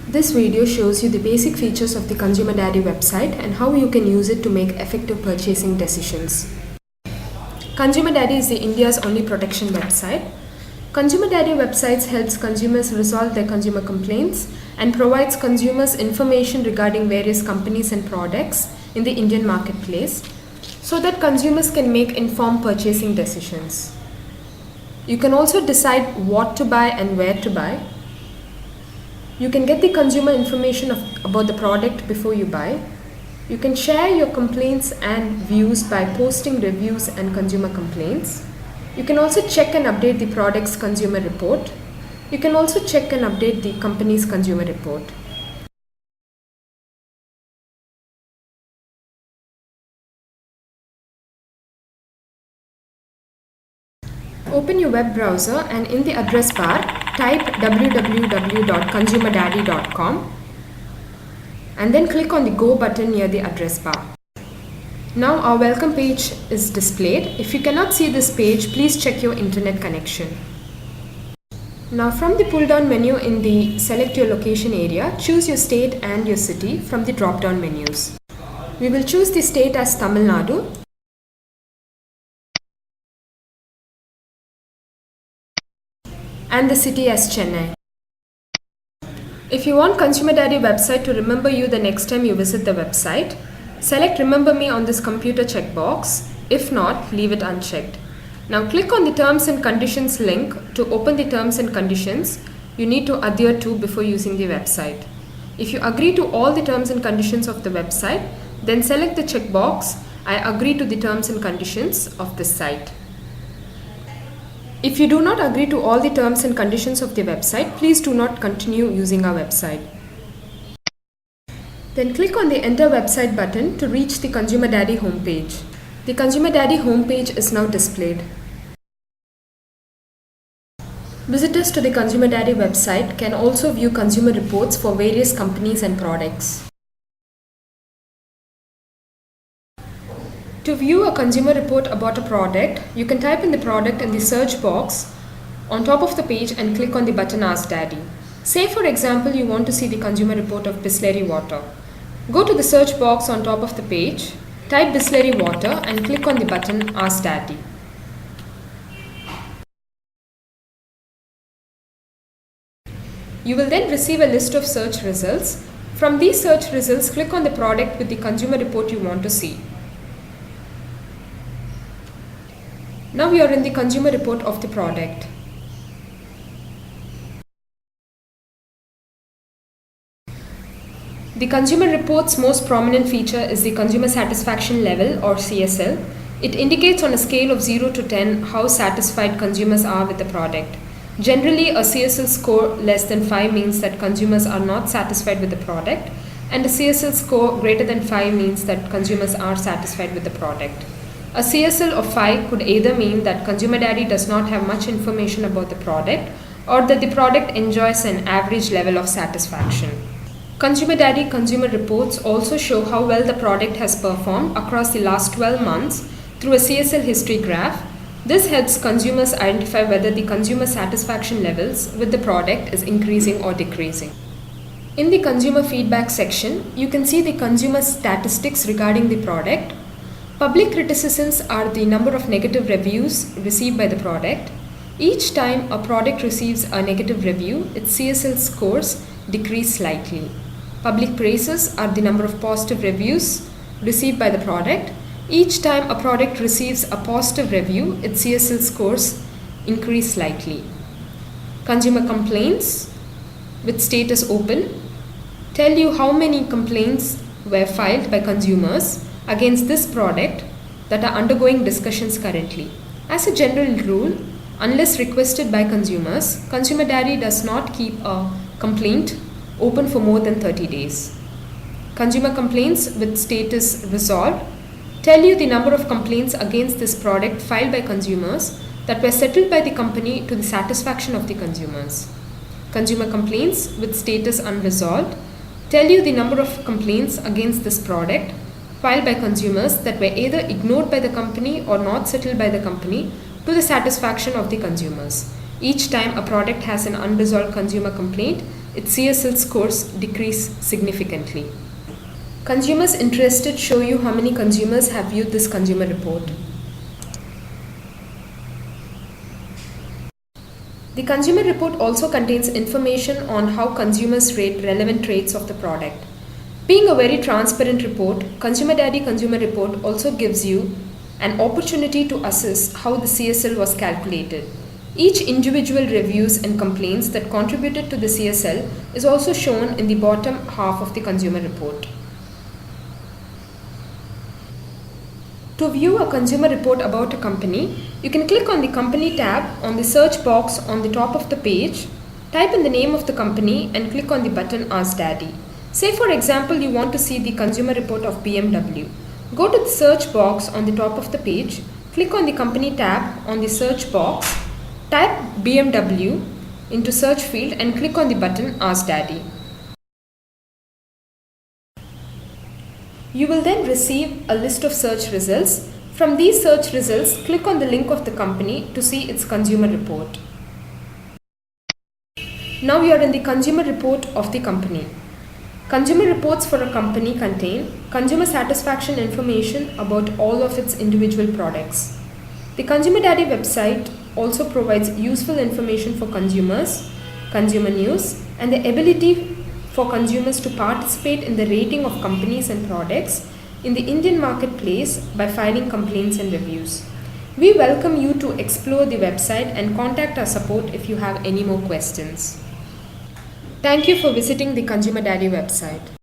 This video shows you the basic features of the Consumer Daddy website and how you can use it to make effective purchasing decisions. Consumer Daddy is India's only protection website. Consumer Daddy websites helps consumers resolve their consumer complaints and provides consumers information regarding various companies and products in the Indian marketplace so that consumers can make informed purchasing decisions. You can also decide what to buy and where to buy. You can get the consumer information about the product before you buy. You can share your complaints and views by posting reviews and consumer complaints. You can also check and update the product's consumer report. You can also check and update the company's consumer report. Open your web browser and in the address bar, type www.consumerdaddy.com and then click on the Go button near the address bar. Now our welcome page is displayed. If you cannot see this page, please check your internet connection. Now from the pull down menu in the select your location area, choose your state and your city from the drop down menus. We will choose the state as Tamil Nadu and the city as Chennai. If you want Consumer Daddy website to remember you the next time you visit the website, select Remember Me on this computer checkbox. If not, leave it unchecked. Now click on the Terms and Conditions link to open the terms and conditions you need to adhere to before using the website. If you agree to all the terms and conditions of the website, then select the checkbox I agree to the terms and conditions of this site. If you do not agree to all the terms and conditions of the website, please do not continue using our website. Then click on the Enter Website button to reach the Consumer Daddy homepage. The Consumer Daddy homepage is now displayed. Visitors to the Consumer Daddy website can also view consumer reports for various companies and products. To view a consumer report about a product, you can type in the product in the search box on top of the page and click on the button Ask Daddy. Say for example you want to see the consumer report of Bisleri water. Go to the search box on top of the page, type Bisleri water and click on the button Ask Daddy. You will then receive a list of search results. From these search results, click on the product with the consumer report you want to see. Now we are in the consumer report of the product. The consumer report's most prominent feature is the consumer satisfaction level or CSL. It indicates on a scale of 0 to 10 how satisfied consumers are with the product. Generally, a CSL score less than 5 means that consumers are not satisfied with the product, and a CSL score greater than 5 means that consumers are satisfied with the product. A CSL of 5 could either mean that Consumer Daddy does not have much information about the product or that the product enjoys an average level of satisfaction. Consumer Daddy consumer reports also show how well the product has performed across the last 12 months through a CSL history graph. This helps consumers identify whether the consumer satisfaction levels with the product is increasing or decreasing. In the consumer feedback section, you can see the consumer statistics regarding the product. Public criticisms are the number of negative reviews received by the product. Each time a product receives a negative review, its CSL scores decrease slightly. Public praises are the number of positive reviews received by the product. Each time a product receives a positive review, its CSL scores increase slightly. Consumer complaints with status open tell you how many complaints were filed by consumers against this product that are undergoing discussions currently. As a general rule, unless requested by consumers, Consumer Daddy does not keep a complaint open for more than 30 days. Consumer complaints with status resolved tell you the number of complaints against this product filed by consumers that were settled by the company to the satisfaction of the consumers. Consumer complaints with status unresolved tell you the number of complaints against this product filed by consumers that were either ignored by the company or not settled by the company to the satisfaction of the consumers. Each time a product has an unresolved consumer complaint, its CSL scores decrease significantly. Consumers interested show you how many consumers have viewed this consumer report. The consumer report also contains information on how consumers rate relevant traits of the product. Being a very transparent report, Consumer Daddy Consumer Report also gives you an opportunity to assess how the CSL was calculated. Each individual reviews and complaints that contributed to the CSL is also shown in the bottom half of the consumer report. To view a consumer report about a company, you can click on the Company tab on the search box on the top of the page, type in the name of the company and click on the button Ask Daddy. Say for example you want to see the consumer report of BMW. Go to the search box on the top of the page, click on the Company tab on the search box, type BMW into search field and click on the button Ask Daddy. You will then receive a list of search results. From these search results, click on the link of the company to see its consumer report. Now you are in the consumer report of the company. Consumer reports for a company contain consumer satisfaction information about all of its individual products. The Consumer Daddy website also provides useful information for consumers, consumer news, and the ability for consumers to participate in the rating of companies and products in the Indian marketplace by filing complaints and reviews. We welcome you to explore the website and contact our support if you have any more questions. Thank you for visiting the Consumer Daddy website.